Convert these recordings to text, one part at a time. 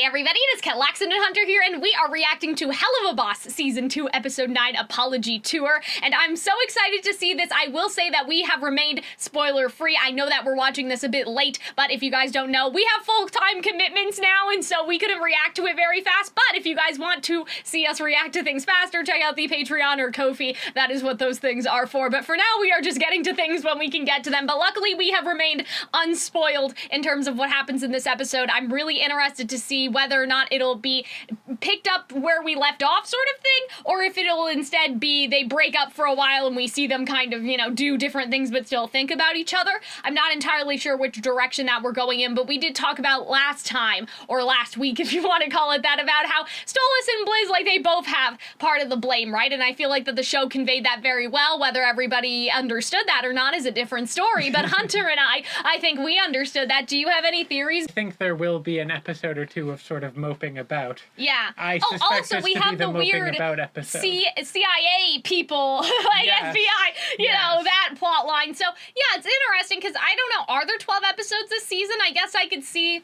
everybody, it is Calxiyn and Hunter here, and we are reacting to Helluva Boss Season 2, Episode 9, Apology Tour, and I'm so excited to see this. I will say that we have remained spoiler-free. I know that we're watching this a bit late, but if you guys don't know, we have full-time commitments now, and so we couldn't react to it very fast, but if you guys want to see us react to things faster, check out the Patreon or Ko-fi. That is what those things are for, but for now, we are just getting to things when we can get to them, but luckily, we have remained unspoiled in terms of what happens in this episode. I'm really interested to see whether or not it'll be picked up where we left off sort of thing, or if it'll instead be they break up for a while and we see them kind of, you know, do different things but still think about each other. I'm not entirely sure which direction that we're going in, but we did talk about last time, or last week if you want to call it that, about how Stolas and Blitz, like, they both have part of the blame, right? And I feel like that the show conveyed that very well. Whether everybody understood that or not is a different story, but Hunter and I think we understood that. Do you have any theories? I think there will be an episode or two of sort of moping about. Yeah. I suspect also this we to have be the the moping weird about episode. CIA people, like Yes. FBI, you know, that plot line. So yeah, it's interesting because I don't know, are there 12 episodes this season? I guess I could see.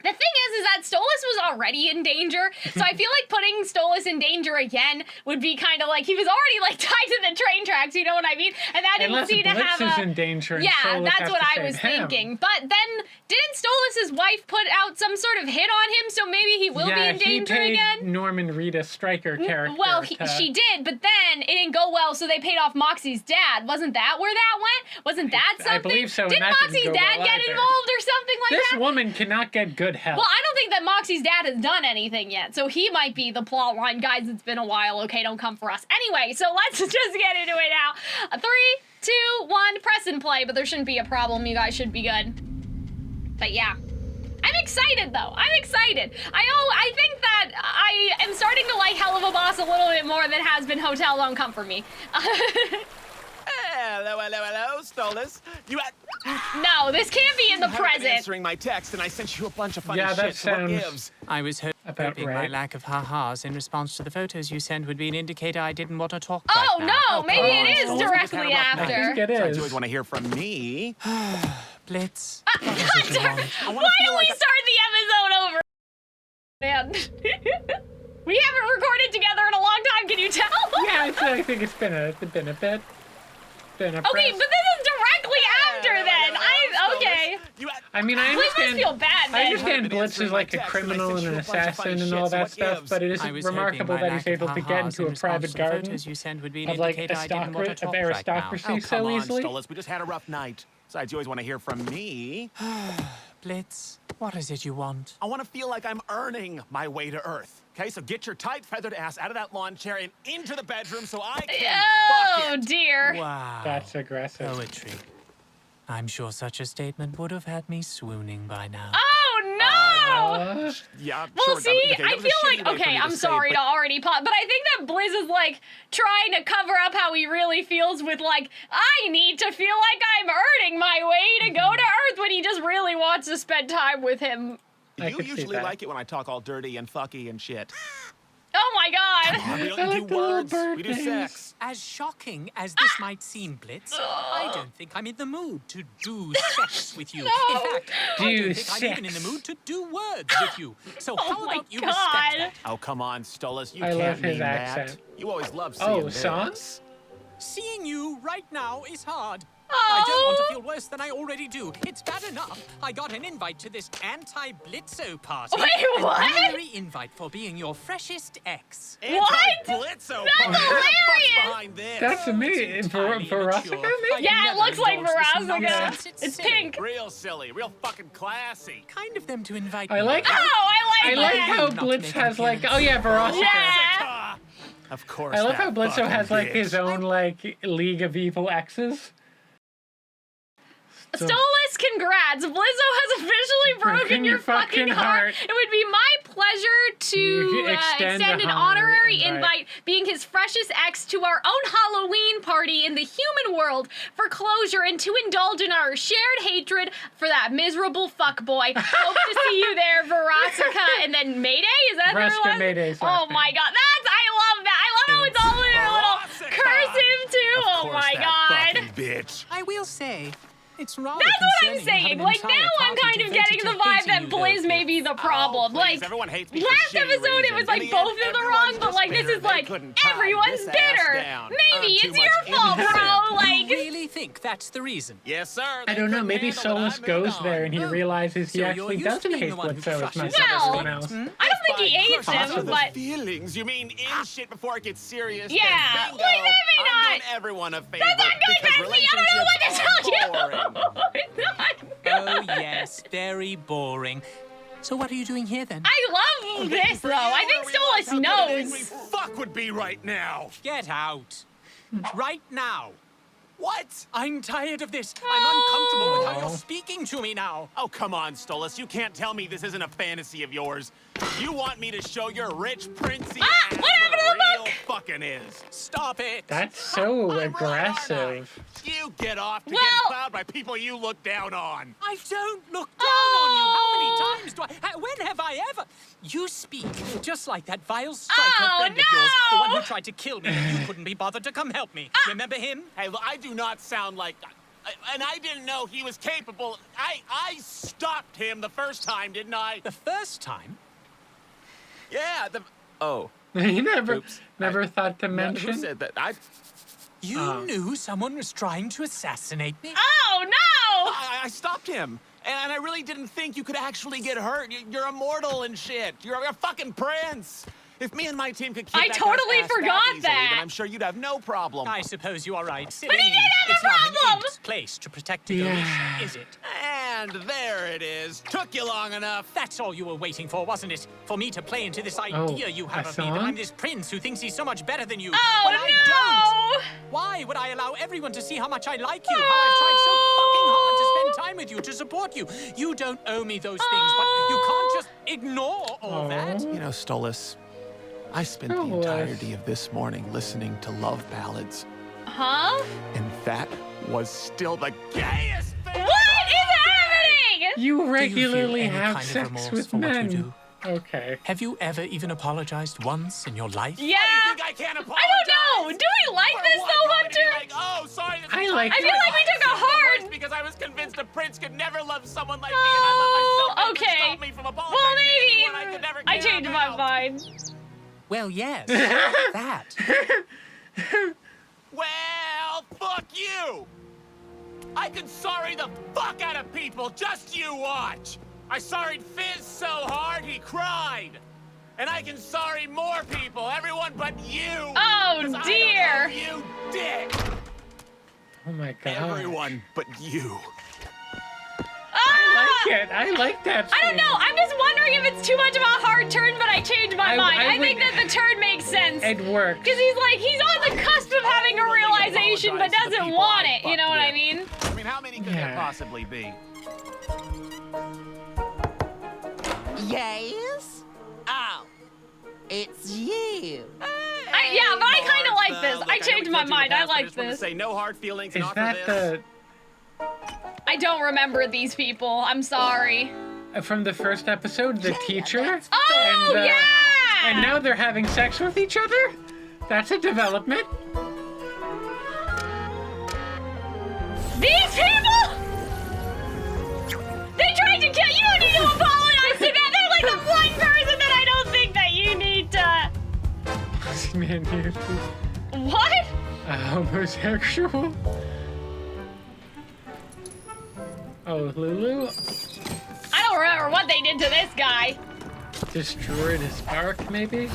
The thing is that Stolas was already in danger, so I feel like putting Stolas in danger again would be kind of like, he was already, like, tied to the train tracks, you know what I mean? And that didn't seem to have Blitz is in danger, and yeah, Stolas that's has what to I save was him. thinking. But then, didn't Stolas' wife put out some sort of hit on him, so maybe he will be in danger he paid again? Norman Reedus Stryker character. Well, she did, but then it didn't go well, so they paid off Moxie's dad. Wasn't that where that went? Wasn't that something? I believe so, and Didn't that didn't Moxie's go dad well get either. involved or something like This that? woman cannot get good help. Well, I don't think that Moxie's dad has done anything yet, so he might be the plot line. Guys, it's been a while, okay? Don't come for us. Anyway, so let's just get into it now. 3, 2, 1, press and play, but there shouldn't be a problem. You guys should be good. But yeah. I'm excited, though. I'm excited. I think that I am starting to like Helluva Boss a little bit more than has been Hotel Don't Come For Me. Hello, Stolas. You No, this can't be in the haven't been present. answering my text, and I sent you a bunch of funny Yeah, that shit. So what sounds- gives? I was About hoping my right. lack of ha-has in response to the photos you sent would be an indicator I didn't want to talk Oh, right now. no, maybe Come on, it is Stolas, we just had directly a rough after. night. I think it So is. you always want to hear from me. Blitz. Hunter, I why wanna feel don't we like start the episode over? Man. We haven't recorded together in a long time, can you tell? Yeah, I think it's been a bit. Okay, but this is directly after then. Okay. I mean, I Blitz must understand. feel bad, I man. understand Blitz is like a criminal and an assassin and all that stuff, but it is I was remarkable hoping that my he's lack able of to get ha-has into in a response private to the garden photos you sent would be an of like indicator I didn't want to talk right now. aristocracy Oh, so come on, easily. Stolas. We just had a rough night. Besides, you always want to hear from me. Blitz, what is it you want? I want to feel like I'm earning my way to Earth. Okay, so get your tight feathered ass out of that lawn chair and into the bedroom so I can Oh, fuck it. dear. Wow. That's aggressive. Poetry. I'm sure such a statement would have had me swooning by now. Oh, no! Yeah, Well, sure. see, okay, that I was a feel shitty like, way for okay, me to I'm say it, sorry but to already pop, but I think that Blizz is, like, trying to cover up how he really feels with, like, I need to feel like I'm earning my way to go to Earth when he just really wants to spend time with him. I You could see usually that. like it when I talk all dirty and fucky and shit. Oh my god! We I don't like do the little words, bird we do things. sex. As shocking as this might seem, Blitz, I don't think I'm in the mood to do sex with you. No. In fact, I Do don't think I'm even in the sex. mood to do words with you. So how Oh my about you God. respect that? Oh, come on, Stolas, you I can't love his mean accent. that. You always love seeing Oh, this. songs? Seeing you right now is hard. I don't want to Oh, feel worse than I already do. It's bad enough. I got an invite to this anti-Blitzo party. Wait, what? An honorary invite for being your freshest ex. Anti-Blitzo. That's What the fuck's hilarious. behind this? That's amazing. Entirely Verosika, immature. maybe? I yeah, it never looks like endorse this Verosika. nonsense. It's silly. pink. Real silly, real fucking classy. Kind of them to invite I me. like Oh, I I like like that. how Not Blitz making has like, appearance. oh yeah, Verosika. Yeah. Ah, of course. I love that how Blitzo fucking has like bitch. his own like League of Evil Exes. So- Stolas, congrats! Blizzo has officially broken your fucking heart. It would be my pleasure to You extend extend an a honorary honorary invite, being his freshest ex, to our own Halloween party in the human world for closure and to indulge in our shared hatred for that miserable fuckboy. Hope to see you there, Verosika, and then Mayday. Is that Verosika who it was? Mayday's Oh last my name. god, I love that. I love how it's all in a little Verosika. cursive too. Of Oh course my that god. fucking bitch. I will say, It's rather That's what I'm concerning you have saying. an Like, now entire I'm party kind of devoted getting to the vibe hating that you, Blizz though, may be the problem. Oh, please, Like, everyone hates me for last shitty episode it reasons. was like In the both end, of them everyone's wrong, but just like this bitter is they like couldn't tie everyone's this ass bitter. down. Maybe I'm it's too your much fault, innocent. bro. You Like, really think that's the reason? Yes, sir. I they don't know. couldn't Maybe handle what I Solus moved goes on. there and he Oh. realizes he So you're actually used to doesn't being hate the one who Blitzo as crushes much as Well, everyone else. I don't think he By hates crushing him, the but feelings. You mean in shit before it gets serious? Yeah, Then bingo. like, that may I'm not- doing everyone a favor that's not good, because Betsy. I don't know what to relationships tell are you. boring. It's not good. Oh, yes, very boring. So what are you doing here, then? I love this though. I think Stolas knows. Fuck would be right now. Get out. Right now. What? I'm tired of this. I'm uncomfortable with how you're speaking to me now. Oh, come on, Stolas. You can't tell me this isn't a fantasy of yours. You want me to show your rich princey ass what happened to the what a real book? fucking is. Stop it. That's so I'm right, aggressive. aren't I? You get off to Well- get plowed by people you look down on. I don't look down on you. How many times do I... When have I ever... You speak just like that vile striker Oh, friend of yours, the one no! who tried to kill me. You couldn't be bothered to come help me. Remember him? Hey, look, I do not sound like... And I didn't know he was capable. I stopped him the first time, didn't I? The first time? Yeah, Oh. He never Oops. thought to Who mention. said that? You knew someone was trying to assassinate me? Oh no! I stopped him. And I really didn't think you could actually get hurt. You're immortal and shit. You're a fucking prince. If me and my team could keep I that totally guy's ass forgot that easily, that. then I'm sure you'd have no problem. I suppose you are right. But he didn't have a it's not an problem! imp's place to protect a Yeah. Galician, is it? And there it is. Took you long enough. That's all you were waiting for, wasn't it? For me to play into this idea you have a of me that song? I'm this prince who thinks he's so much better than you. Oh when I don't. no! Why would I allow everyone to see how much I like you? How I've tried so fucking hard to spend time with you, to support you. You don't owe me those things, but you can't just ignore all that. You know, Stolas, I spent the Oh, entirety of this morning listening to love ballads, Huh? and that was still the gayest thing. What is happening? You feel regularly any have kind of sex remorse with for what you men. do? Okay. Have you ever even apologized once in your life? Yeah. You think I can't apologize? I don't know. Do we like For this what? though, Want me to be Hunter? like, oh, sorry. this I is like my I feel like we took a hard- worst because I was convinced a prince could never love someone like me, and I love myself. okay. Stop me from apologizing Well, to maybe anyone I could never I care changed my about. mind. Well, yes. that. Well, fuck you! I can sorry the fuck out of people, just you watch! I sorried Fizz so hard he cried! And I can sorry more people, everyone but you! Oh 'Cause dear. I don't owe you dick! Oh my god. Everyone but you. I like that. I don't know. I'm just wondering if it's too much of a hard turn, but I changed my mind. I think would- that the turn makes sense. It works. Because he's on the cusp of having a realization, but doesn't want it. You know what I mean? I mean, how many could there Yeah. possibly be? Yes? Oh, it's you. Yeah, but I kind of like this. Look, I know changed we my killed you in mind. the I past, but like just wanted to this. say no hard feelings Is and offer that this. I don't remember these people. I'm sorry. from the first episode, the teacher? Oh, And, yeah! And now they're having sex with each other? That's a development. These people! They tried to kill you. You don't need to apologize to them. They're like the one person that I don't think that you need to... Man, you're What? a homosexual? Oh, Lulu I don't remember what they did to this guy. destroyed his spark, maybe?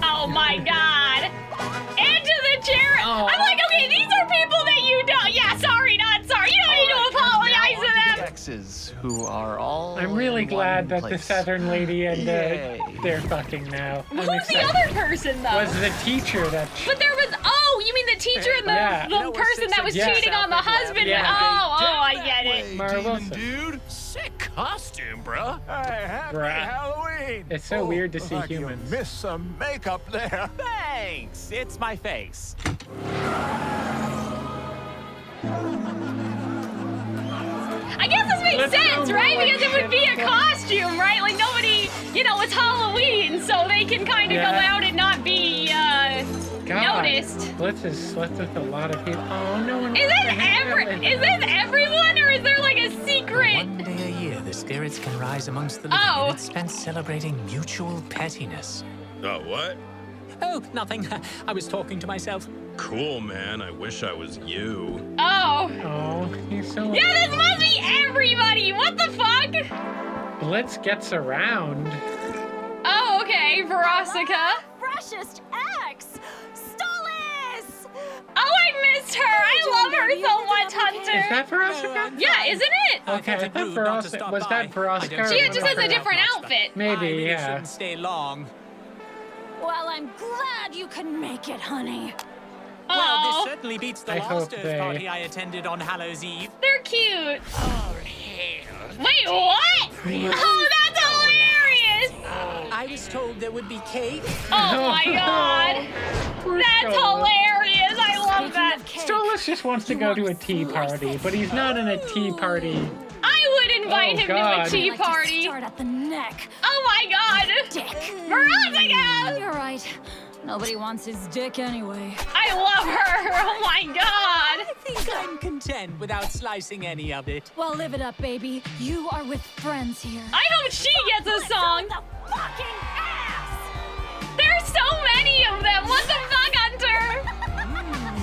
Oh my god. Into the chair. Oh. I'm like, okay, these are people that you don't... Yeah, sorry, not sorry. You don't need to apologize to them. Exes who are all. I'm really in glad one that the place. Southern lady and Yay. they're fucking now. I'm Who's the excited. other person, though? Was the teacher that... But there was... Oh, you mean the teacher and the, Yeah. the You know, we're person six that was yeah. cheating on the husband? Yeah. Oh, I get it. Mara Wilson. Dude, sick costume, bruh. Hey, happy Bruh. Halloween. It's so weird to see like humans. You missed some makeup there. Thanks. It's my face. I guess this makes Let's sense, go right? like Because it would be a shit. costume, right? Like nobody, it's Halloween, so they can kind of go Yeah. out and not be God. noticed. Blitz has slept with a lot of people. Oh, no one. Is wants to this hang out with everyone, or is there like a secret? One day a year, the spirits can rise amongst the living, Oh. and it's spent celebrating mutual pettiness. Oh, what? Oh, nothing. I was talking to myself. Cool, man. I wish I was you. Oh. Oh, he's so. Yeah, this must be everybody. What the fuck? Blitz gets around. Oh, okay. Verosika. Freshest ex! Stolas! Oh, I missed her. I love her so much, Hunter. Is that Verosika? Yeah, isn't it? Okay, I felt it thought rude not to Verosika. stop Was by. that Verosika? I don't or She see just was has that a different much, but outfit. Maybe, I really yeah. shouldn't stay long. Well, I'm glad you can make it, honey. Well, Oh, this certainly beats the I hope last Earth they- party I attended on Hallows Eve. they're cute. Wait, what? Oh, that's hilarious. I was told there would be cake. Oh my god. Poor That's Stolas. hilarious. I love Speaking that. of cake, Stolas just wants to go to a tea party, but he's not in a tea party. I would invite Oh, him God. to a tea like to party. start at the neck. Oh my god. Dick. Verosika! You're right. Nobody wants his dick anyway. I love her. Oh my god. I think I'm content without slicing any of it. Well, live it up, baby. You are with friends here. I hope she gets a song. The fucking ass! There's so many of them. What the fuck, Hunter?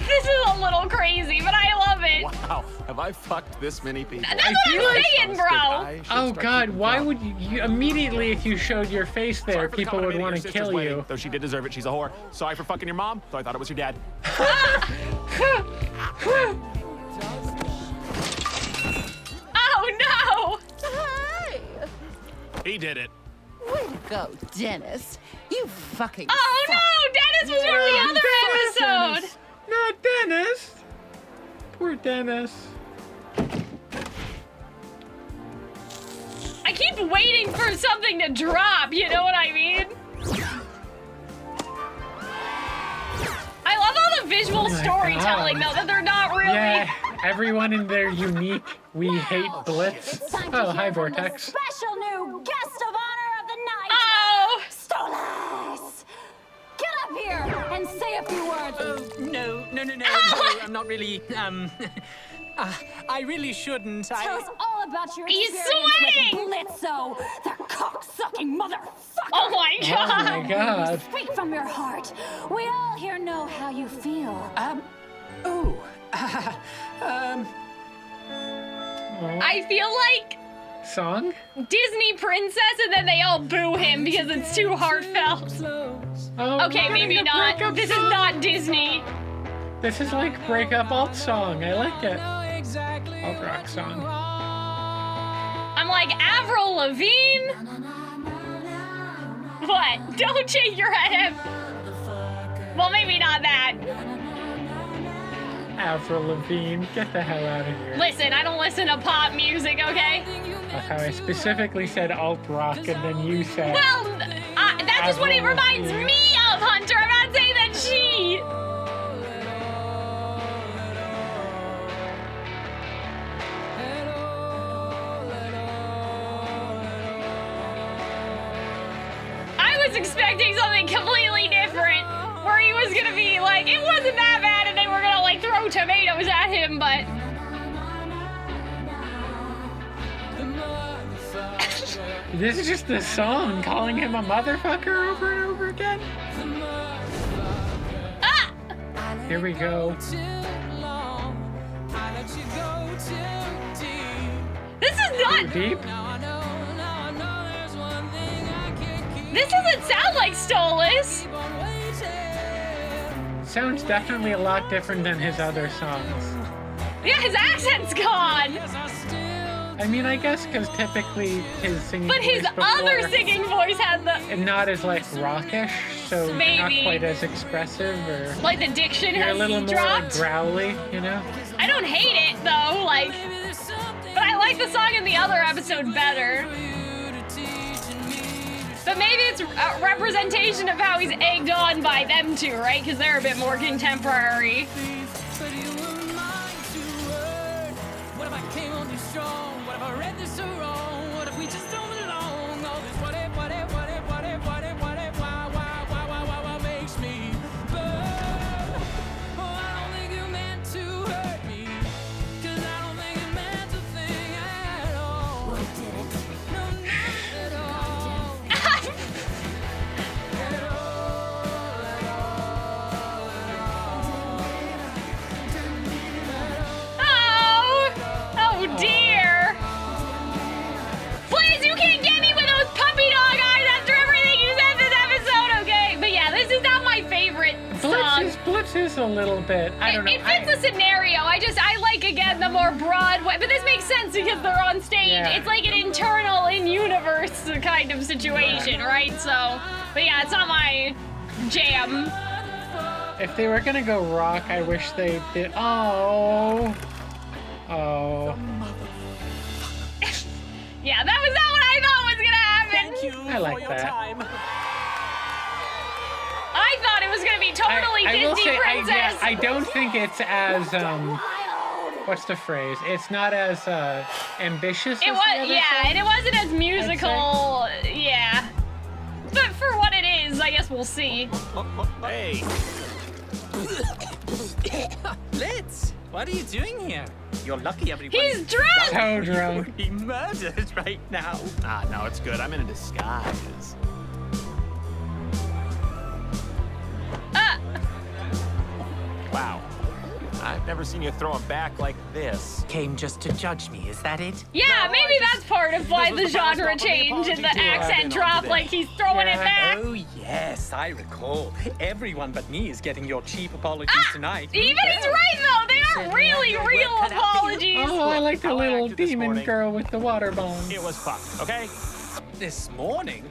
This is a little crazy, but I love it. Wow, have I fucked this many people? That's what feel I'm like- saying, bro. Oh God, why would you immediately if you showed your face there, people would want to kill you. Though she did deserve it, she's a whore. Sorry for fucking your mom, though I thought it was your dad. Oh no! Hey! He did it. Way to go, Dennis. You fucking Oh suck. no! Dennis was from the other episode! Dennis. Not Dennis. Poor Dennis. I keep waiting for something to drop, you know what I mean? I love all the visual Oh my storytelling, God. though, that they're not really. Yeah, everyone in their unique "We Hate Blitz." It's time to Oh, hear hi, from the Vortex. special new guest of honor of the night, Oh! Stolas! Get up here and say a few words. No, I'm not really, I really shouldn't. Tell us all about your He's experience sweating! with Blitzo, the cock-sucking motherfucker. Oh my Oh god! my God. Speak from your heart. We all here know how you feel. I feel like Song? Disney princess, and then they all boo him because it's too heartfelt. Oh, Okay, we're maybe getting a not. breakup This is song. not Disney. This is like breakup alt song. I like it. Alt rock song. I'm like, Avril Lavigne? What? Don't shake your head. Well, maybe not that. Avril Lavigne, get the hell out of here. Listen, I don't listen to pop music, okay? That's how I specifically said alt rock, and then you said. Well, that's just what it Avril reminds Lavigne. me of, Hunter. I'm not saying that she. I was expecting something completely different, where he was gonna be like, it wasn't that bad, and they were gonna like throw tomatoes at him, but. This is just the song calling him a motherfucker over and over again. Ah! Here we go. This is not. Deep. This doesn't sound like Stolas. Sounds definitely a lot different than his other songs. Yeah, his accent's gone. I mean, I guess because typically his singing But his voice before, other singing voice had the. and not as like rockish, so Maybe. not quite as expressive, or Like the diction you're a has little more dropped. growly, you know? I don't hate it though, like. But I like the song in the other episode better. But maybe it's a representation of how he's egged on by them two, right? Because they're a bit more contemporary. But you were mine to earn. What if I came on you strong? What if I read this so wrong? What if we just don't belong? All this what if why makes me burn. Oh, I don't think you meant to hurt me. 'Cause I don't think it meant a thing at all. What did it? No, not at all. Oh dear. Please, you can't get me with those puppy dog eyes after everything you said this episode, okay? But yeah, this is not my favorite song. Blitz is a little bit. I don't know. It fits the scenario. I like, again, the more broad way. But this makes sense because they're on stage. Yeah. It's like an internal, in-universe kind of situation, right? So, but yeah, it's not my jam. If they were gonna go rock, I wish they did. Oh. Yeah, that was not what I thought was gonna happen. Thank you I like for your that. time. I thought it was gonna be totally I will Disney say, princess. I don't think it's as what's the phrase? It's not as ambitious. It as was, the other yeah, song. and it wasn't as musical, yeah. But for what it is, I guess we'll see. Hey, Blitz, what are you doing here? You're lucky everybody. He's drunk! So drunk. would be murdered right now. no, it's good. I'm in a disguise. Wow. I've never seen you throw 'em back like this. Came just to judge me, is that it? Yeah, No, maybe I just- that's part of why this the was the first genre stop on the change and the apology tour I've accent been on drop, today. like he's throwing it Yeah. back. Oh, yes, I recall. Everyone but me is getting your cheap apologies tonight. Even he's right though, they aren't really your real work cut out for you. apologies. Oh, I like the How I little acted this demon morning. girl with the water bomb. It was fucked, okay? This morning?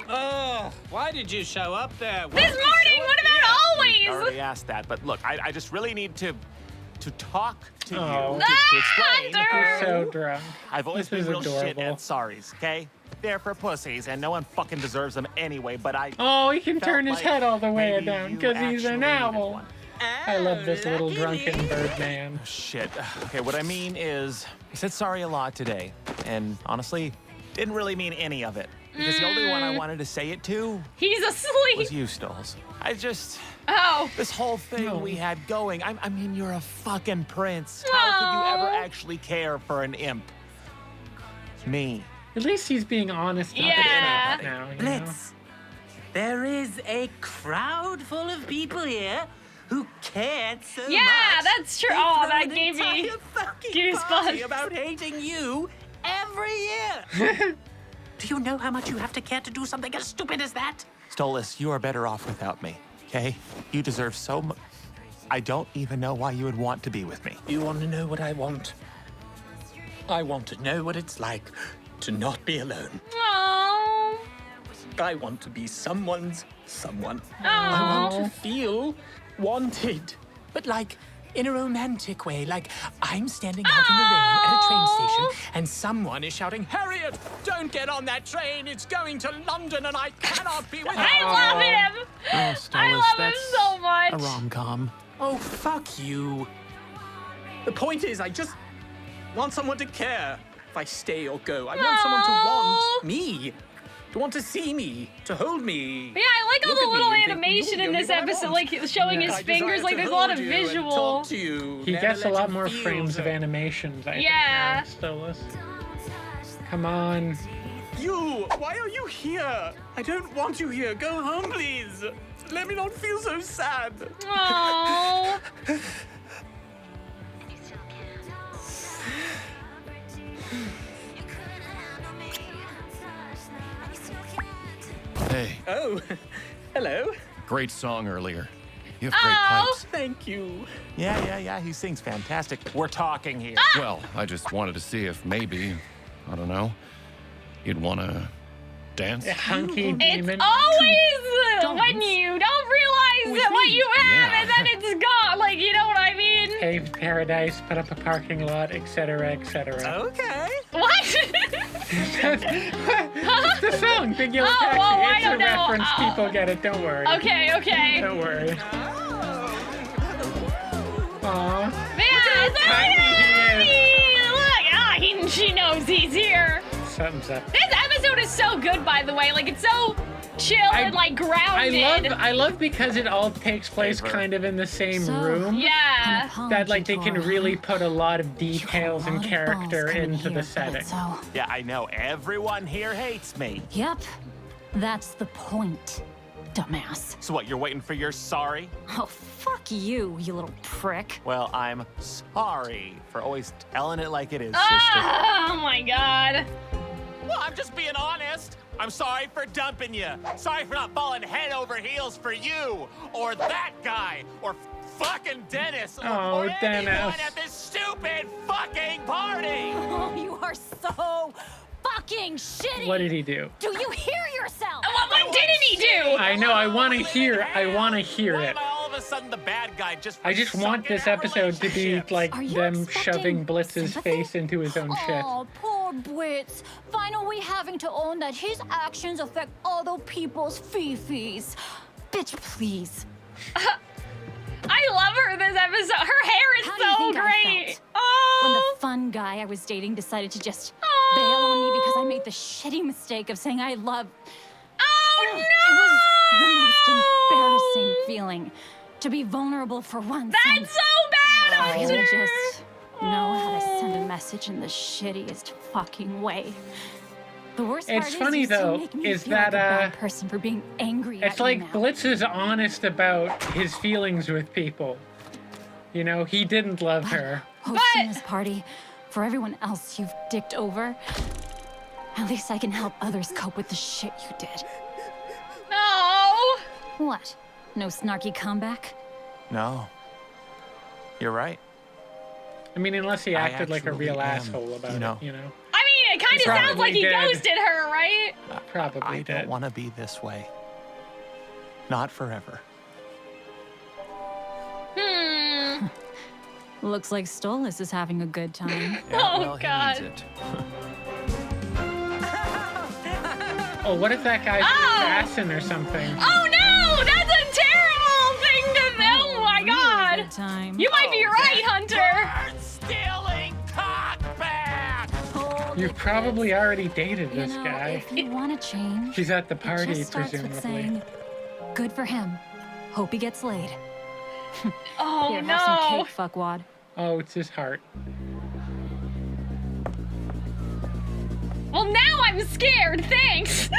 Oh, why did you show up there? Why This did you morning, show what up about here? I always? already asked that, but look, I just really need to talk to Oh. you to explain. Hunter! You're so drunk. I've always This been is real shit adorable. at sorries, okay? They're for pussies, and no one fucking deserves them anyway, but I Oh, he can felt turn his like head all the way maybe down you because he's an actually needed owl. one. I love this little lucky drunken me. bird man. Shit. Okay, what I mean is, I said sorry a lot today, and honestly, didn't really mean any of it. Because the only one I wanted to say it to He's was asleep. you, Stoles. Oh. This whole thing No. we had going, I mean, you're a fucking prince. How could you ever Aw. actually care for an imp? Me. At least he's being honest about Yeah. it now. You know? Blitz, there is a crowd full of people here who cared so much. Yeah, that's true. They Oh, throw that an gave me entire fucking goosebumps. party about hating you every year. Do you know how much you have to care to do something as stupid as that? Stolas, you are better off without me, okay? You deserve so much. I don't even know why you would want to be with me. You want to know what I want? I want to know what it's like to not be alone. Oh. I want to be someone's someone. I Oh. want to feel wanted, but like in a romantic way. Like I'm standing out in the rain at a train station and someone is shouting, "Harriet, don't get on that train. It's going to London and I cannot be with you." I love him. I love him so much. A rom-com. Oh, fuck you. The point is, I just want someone to care if I stay or go. I want someone to want me, to want to see me, to hold me. Yeah, I like all Look the at me little and think, animation "You're in the this only one I episode, want." like showing his I fingers. desire Like to there's a lot of hold you and visual. talk to you, He never gets a let lot you more feel frames of so- animations, I Yeah. think, now, Stolas. Come on. You! Why are you here? I don't want you here. Go home, please. Let me not feel so sad. Oh. Hey, Oh, hello. great song earlier. You have great Oh. pipes. Thank you. Yeah, he sings fantastic. We're talking here. Well, I just wanted to see if maybe, I don't know, you'd want to dance? Hunky It's demon. always when you don't realize With that what me. you have Yeah. and then it's gone. Like, you know what I mean? Paved paradise, put up a parking lot, etc., etc. Okay. What? It's the the song, Big Yellow Oh, Taxi. well, I It's a don't know. reference. People get it. Don't worry. Okay. Don't worry. Aw. Yeah, it's tiny he Look, she knows he's here. Something's up. This episode is so good, by the way. Like, it's so chill and, like, grounded. I love because it all takes place kind of in the same room. Yeah. That, like, they can really put a lot of details and character into the setting. So, Yeah, I know. Everyone here hates me. Yep. That's the point, dumbass. So what, you're waiting for your sorry? Oh, fuck you, you little prick. Well, I'm sorry for always telling it like it is, sister. Oh, my God. Well, I'm just being honest. I'm sorry for dumping you. Sorry for not falling head over heels for you, or that guy, or fucking Dennis, or anyone Dennis. at this stupid fucking party. Oh, you are so fucking shitty. What did he do? Do you hear yourself? What didn't he do? I know. I want to hear it. Why it. am I all of a sudden the bad guy just for I just want sucking this at episode to be relationships? like Are you them expecting shoving Blitz's sympathy? face into his own shit. Oh, poor Blitz. Finally having to own that his actions affect other people's fifis. Bitch, please. I love her this episode. Her hair is How do you so think I great. felt Oh. When the fun guy I was dating decided to just bail on me because I made the shitty mistake of saying I love. Oh, no. It was the most embarrassing feeling to be vulnerable for once. and That's so bad, really Hunter. just know how to send a message in the shittiest fucking way. The worst part It's is funny, you still though, make me is feel like a that, bad person for being angry at It's you like now. Blitz is honest about his feelings with people. You know, he didn't love her. Hosting this party for everyone else you've dicked over. At least I can help others cope with the shit you did. No. What? No snarky comeback? No. You're right. I mean, unless he I acted like a actually real am, asshole about you know. it, you know? I mean, it kind of sounds like he Probably did. ghosted her, right? Probably I did. don't want to be this way. Not forever. Looks like Stolas is having a good time. Oh, God. Oh, what if that guy's an assassin or something? Oh, no. That's a terrible thing to do. Oh, my God. Good time. You might be right, Hunter. Bird-stealing cockback! You've probably already dated You this know, guy. if you want to change, She's at the it party, just starts presumably. with saying, "Good for him. Hope he gets laid." Oh, Here, have some no. cake, fuckwad. Oh, it's his heart. Well, now I'm scared. Thanks.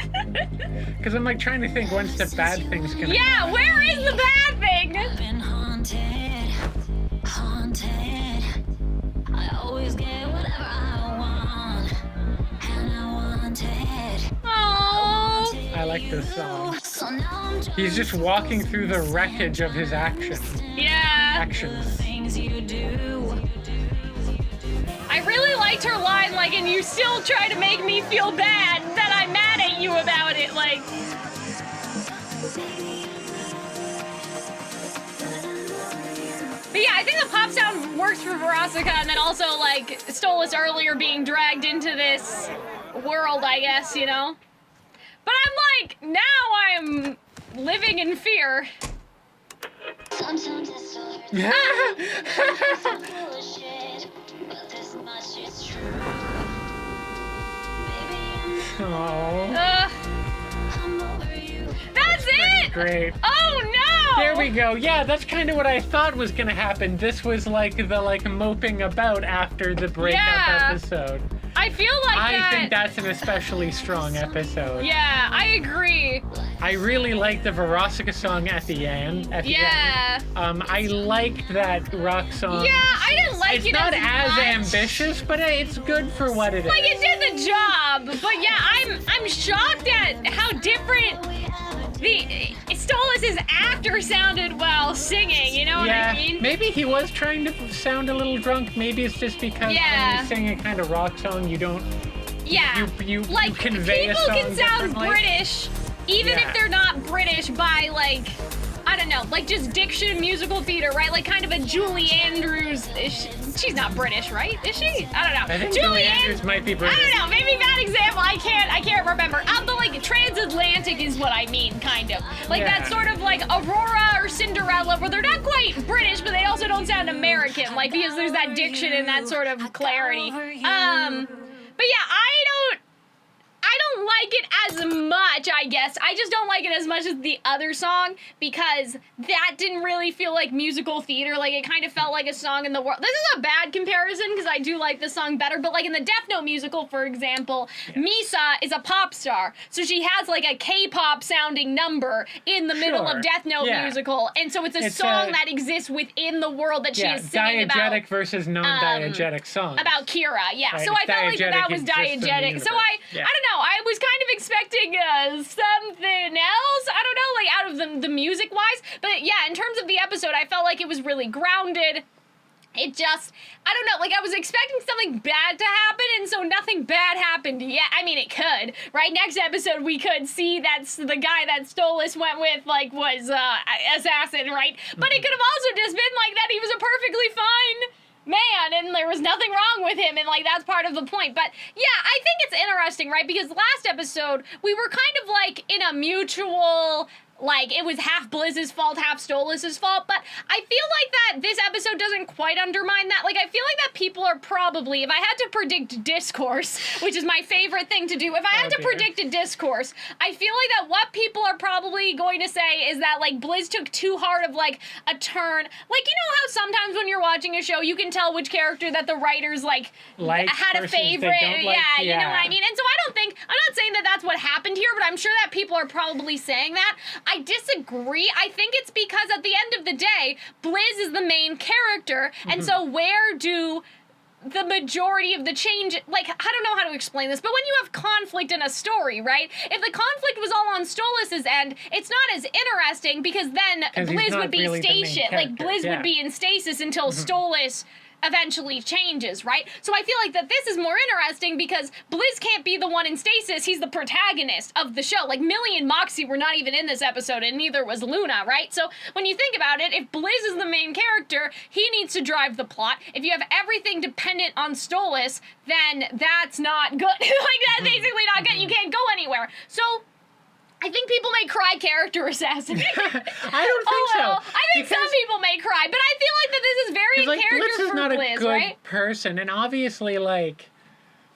Because I'm like trying to think when's the bad thing's gonna Yeah, where is the bad thing? Been haunted, haunted. I always get whatever I want, and I want it. Oh. I like this song. So now I'm just He's just walking through the wreckage of his actions. Yeah. things you do. I really liked her line, like, and you still try to make me feel bad that I'm mad at you about it, like. But yeah, I think the pop sound works for Verosika, and then also, like, Stolas earlier being dragged into this world, I guess, you know? But I'm like, now I'm living in fear. Sometimes it's so bullshit, but this much is true. Oh, I'm over you. That's it! great. Oh no! There we go. Yeah, that's kind of what I thought was gonna happen. This was like the moping about after the breakup Yeah. episode. I feel like I think that's an especially strong episode. Yeah, I agree. I really like the Verosika song at the end. Yeah. I liked that rock song. Yeah, I didn't like It's it not as as much. ambitious, but it's good for what it is. Like, it did the job, but yeah, I'm shocked at how different the Stolas' actor sounded while singing, you know what Yeah, I mean? maybe he was trying to sound a little drunk. Maybe it's just because Yeah. when you sing a kind of rock song, you don't. Yeah. You like, convey a people song can sound differently. British, even Yeah. if they're not British by, like, I don't know, like just diction, musical theater, right? Like kind of a Julie Andrews. She's not British, right? Is she? I don't know. I think Julie Andrews might be British. I don't know. Maybe Maddie example, I can't remember. The like transatlantic is what I mean, kind of. Like that sort of like Aurora or Cinderella, where they're not quite British, but they also don't sound American, like because there's that diction and that sort of clarity. But yeah, I don't like it as much, I guess. I just don't like it as much as the other song because that didn't really feel like musical theater. Like, it kind of felt like a song in the world. This is a bad comparison because I do like this song better, but like in the Death Note musical, for example, Misa is a pop star. So she has like a K-pop sounding number in the middle of Death Note musical. And so it's a song that exists within the world that she is singing about. Diegetic versus non-diegetic songs. About Kira, yeah. Right, So I felt like that was diegetic. So I don't know. I was kind of expecting something else. I don't know, like out of the music wise. But yeah, in terms of the episode, I felt like it was really grounded. It just, I don't know, like I was expecting something bad to happen, and so nothing bad happened yet. I mean, it could, right? Next episode, we could see that's the guy that Stolas went with, like, was assassin, right? But it could have also just been like that he was a perfectly fine man, and there was nothing wrong with him, and like that's part of the point. But yeah, I think it's interesting, right? Because last episode we were kind of like in a mutual, like it was half Blizz's fault, half Stolas' fault, but I feel like that this episode doesn't quite undermine that. Like I feel like that people are probably, if I had to predict discourse, which is my favorite thing to do, if I had to predict a discourse, I feel like that what people are probably going to say is that like Blizz took too hard of like a turn. Like, you know how sometimes when you're watching a show you can tell which character that the writers like had a favorite. You know what I mean? And so I'm not saying that that's what happened here, but I'm sure that people are probably saying that. I disagree. I think it's because at the end of the day, Blizz is the main character, and so where do the majority of the change, like, I don't know how to explain this, but when you have conflict in a story, right? If the conflict was all on Stolas' end, it's not as interesting because then Blizz would be stationed. Like, Blizz would be in stasis until Stolas eventually changes, right? So I feel like that this is more interesting because Blizz can't be the one in stasis, he's the protagonist of the show. Like, Millie and Moxie were not even in this episode, and neither was Luna, right? So when you think about it, if Blizz is the main character, he needs to drive the plot. If you have everything dependent on Stolas, then that's not good. Like, that's basically not good. You can't go anywhere. So I think people may cry character assassination. I don't think so. I think some people may cry, but I feel like that this is very like, character Blitz is for not Blizz, a good right? person, and obviously, like,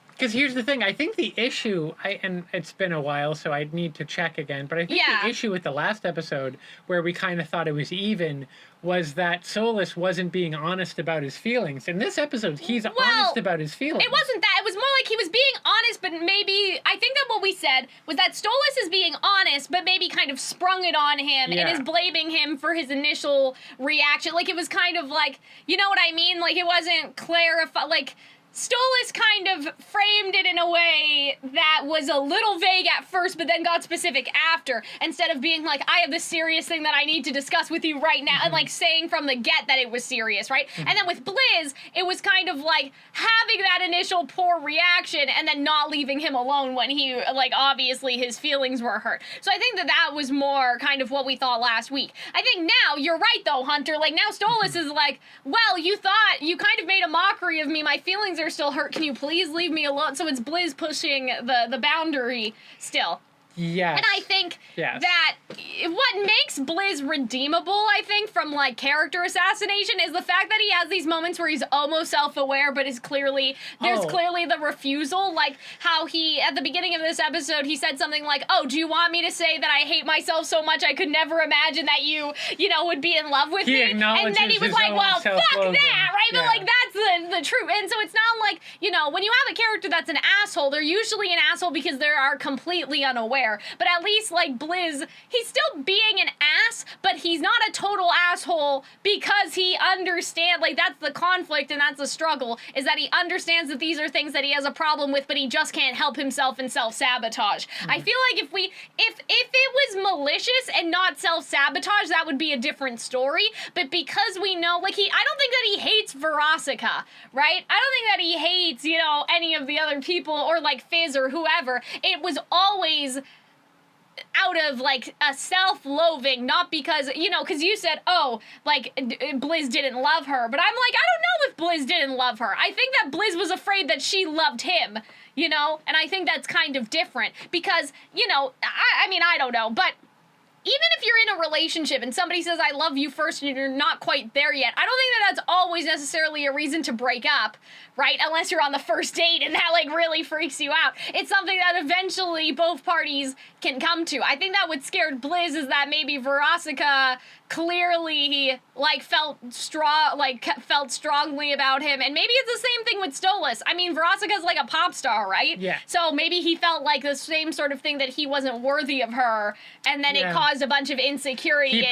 because here's the thing. I think the issue, and it's been a while, so I'd need to check again, but I think the issue with the last episode, where we kind of thought it was even, was that Stolas wasn't being honest about his feelings. In this episode, he's honest about his feelings. It wasn't that. It was more like he was being honest, but maybe, I think that what we said was that Stolas is being honest, but maybe kind of sprung it on him and is blaming him for his initial reaction. Like, it was kind of like, you know what I mean? Like, it wasn't clarified, like, Stolas kind of framed it in a way that was a little vague at first, but then got specific after, instead of being like, I have this serious thing that I need to discuss with you right now, and like saying from the get that it was serious, right? And then with Blizz, it was kind of like having that initial poor reaction and then not leaving him alone when he, like, obviously his feelings were hurt. So I think that that was more kind of what we thought last week. I think now, you're right though, Hunter, like now Stolas is like, well, you thought, you kind of made a mockery of me, my feelings are still hurt, can you please leave me alone? So it's Blizz pushing the boundary still. Yes. And I think that what makes Blizz redeemable, I think, from, like, character assassination is the fact that he has these moments where he's almost self-aware, but is clearly, there's clearly the refusal. Like, how he, at the beginning of this episode, he said something like, oh, do you want me to say that I hate myself so much I could never imagine that you know, would be in love with me? And then he was like, well, fuck that, right? But, like, that's the truth. And so it's not like, you know, when you have a character that's an asshole, they're usually an asshole because they are completely unaware. But at least, like, Blizz, he's still being an ass, but he's not a total asshole because he understands, like, that's the conflict and that's the struggle, is that he understands that these are things that he has a problem with, but he just can't help himself and self-sabotage. I feel like if it was malicious and not self-sabotage, that would be a different story. But because we know, like, I don't think that he hates Verosika, right? I don't think that he hates, you know, any of the other people or, like, Fizz or whoever. It was always out of like a self-loathing, not because, you know, because you said, oh, like Blizz didn't love her, but I'm like, I don't know if Blizz didn't love her. I think that Blizz was afraid that she loved him, you know, and I think that's kind of different because, you know, I mean, I don't know, but even if you're in a relationship and somebody says, I love you first and you're not quite there yet, I don't think that that's always necessarily a reason to break up, right? Unless you're on the first date and that, like, really freaks you out. It's something that eventually both parties can come to. I think that what scared Blizz is that maybe Verosika clearly, like, felt strongly about him, and maybe it's the same thing with Stolas. I mean, Verosika's like a pop star, right? Yeah. So maybe he felt like the same sort of thing, that he wasn't worthy of her, and then it caused a bunch of insecurity in him.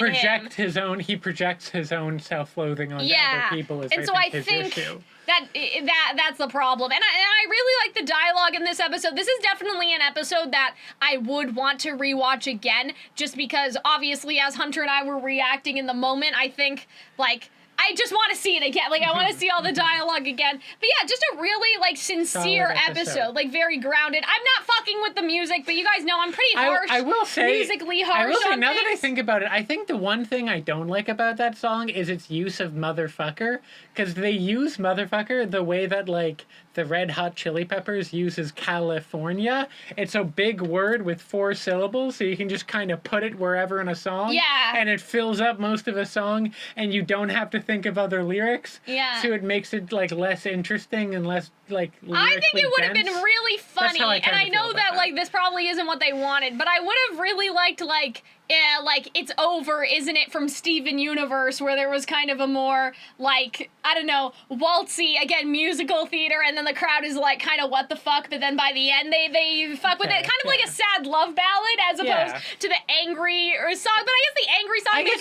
He projects his own self-loathing onto other people. And so I think issue. That's the problem. And I really like the dialogue in this episode. This is definitely an episode that I would want to rewatch again, just because obviously as Hunter and I were reacting in the moment, I think, like, I just want to see it again. Like, I want to see all the dialogue again. But yeah, just a really, like, sincere episode. Like, very grounded. I'm not fucking with the music, but you guys know I'm pretty harsh. I will say, musically harsh I will say, on now that I things. think about it, I think the one thing I don't like about that song is its use of motherfucker. Because they use motherfucker the way that, like, the Red Hot Chili Peppers uses California. It's a big word with 4 syllables, so you can just kind of put it wherever in a song. Yeah. And it fills up most of a song, and you don't have to think of other lyrics. Yeah. So it makes it, like, less interesting and less, like, lyrically I think it would have been dense. really funny, how I and kinda I feel know about that, that. like, this probably isn't what they wanted, but I would have really liked, like, It's Over, Isn't It, from Steven Universe, where there was kind of a more, like, I don't know, waltzy, again, musical theater, and then the crowd is like, kind of, what the fuck, but then by the end, they fuck with it. Kind of like a sad love ballad, as opposed to the angry song, but I guess the angry song makes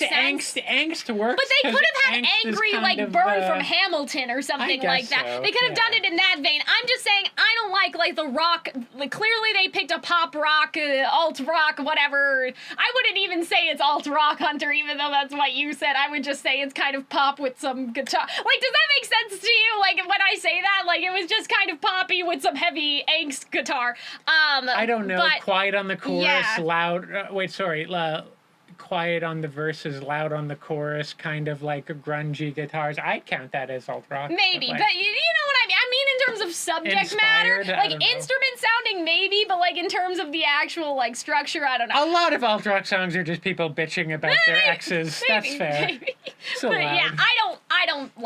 sense. Angst works. But they could have had angst is angry, kind like, of, Burn from Hamilton or something guess like that. so, They could have done it in that vein. I'm just saying, I don't like the rock, like, clearly they picked a pop rock, alt rock, whatever. I wouldn't even say it's alt rock, Hunter, even though that's what you said. I would just say it's kind of pop with some guitar. Like, does that make sense to you? Like, when I say that, like, it was just kind of poppy with some heavy angst guitar. I don't know. But, quiet on the chorus, yeah. loud. Quiet on the verses, loud on the chorus, kind of like grungy guitars. I'd count that as alt rock. Maybe, like, but you know what I mean? I mean in terms of subject matter. Inspired? I Like, don't know. instrument sounding, maybe, but, like, in terms of the actual, like, structure, I don't know. a lot of alt rock songs are just people bitching about their exes. That's fair. Maybe. So But loud. yeah, I didn't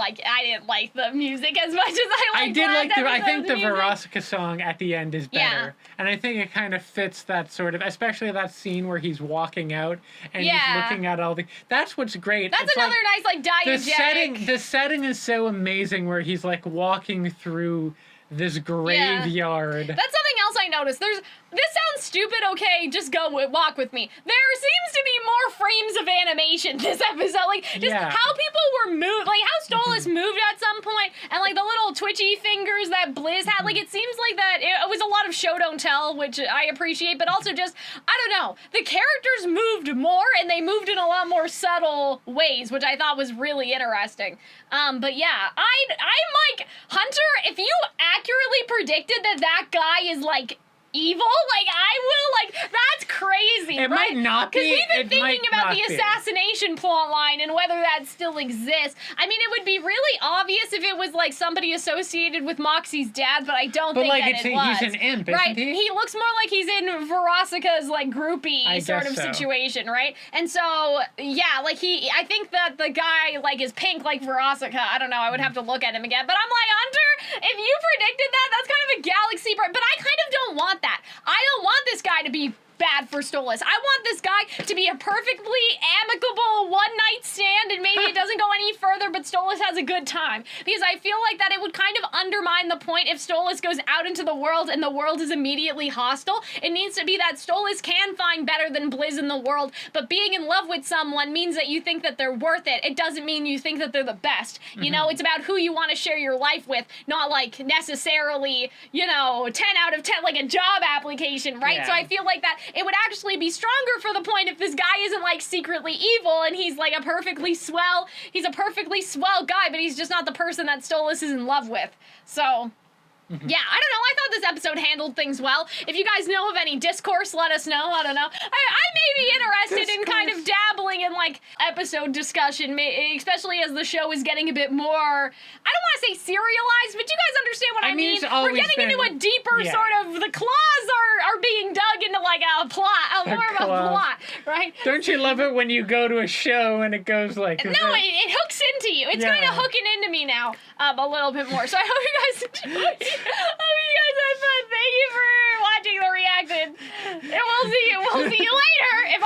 like the music as much as I liked I think the music. Verosika song at the end is better. Yeah. And I think it kind of fits that sort of, especially that scene where he's walking out and he's Yeah. looking at all the, that's what's great. That's It's another nice, like, diegetic. the setting is so amazing where he's like walking through this graveyard. That's something else I noticed. This sounds stupid, okay, just walk with me. There seems to be more frames of animation this episode. Like, just how people were moved, like, how Stolas moved at some point, and, like, the little twitchy fingers that Blizz had. Like, it seems like that it was a lot of show don't tell, which I appreciate, but also just, I don't know, the characters moved more, and they moved in a lot more subtle ways, which I thought was really interesting. But yeah, I'm like, Hunter, if you accurately predicted that guy is, like, evil, like, I will, like, that's crazy, It right? might not be. Because we've been It thinking might about not the be. assassination plot line and whether that still exists. I mean, it would be really obvious if it was, like, somebody associated with Moxie's dad, but I don't But, think like, that it was. he's an imp, right? isn't he? He looks more like he's in Verosika's, like, groupie I sort guess of so. situation, right? And so, yeah, like, I think that the guy, like, is pink like Verosika. I don't know, I would have to look at him again. But I'm like, Hunter, if you predicted that, that's kind of a galaxy brain. But I kind of don't want that. I don't want this guy to be bad for Stolas. I want this guy to be a perfectly amicable one-night stand, and maybe it doesn't go any further, but Stolas has a good time. Because I feel like that it would kind of undermine the point if Stolas goes out into the world and the world is immediately hostile. It needs to be that Stolas can find better than Blizz in the world, but being in love with someone means that you think that they're worth it. It doesn't mean you think that they're the best. You know, it's about who you want to share your life with, not, like, necessarily, you know, 10 out of 10, like a job application, right? Yeah. So I feel like that it would actually be stronger for the point if this guy isn't, like, secretly evil and he's, like, he's a perfectly swell guy, but he's just not the person that Stolas is in love with. So, Yeah, I don't know. I thought this episode handled things well. If you guys know of any discourse, let us know. I don't know. I may be interested in kind of dabbling in, like, episode discussion, especially as the show is getting a bit more, I don't want to say serialized, but you guys understand what I mean. We're getting into a deeper sort of, the claws are being dug into, like, a plot, more of a plot, right? Don't you love it when you go to a show and it goes like... No, it hooks into you. It's kind of hooking into me now a little bit more. So I hope you guys enjoyed. I hope you guys had fun. Thank you for watching the reaction. And we'll see you later. If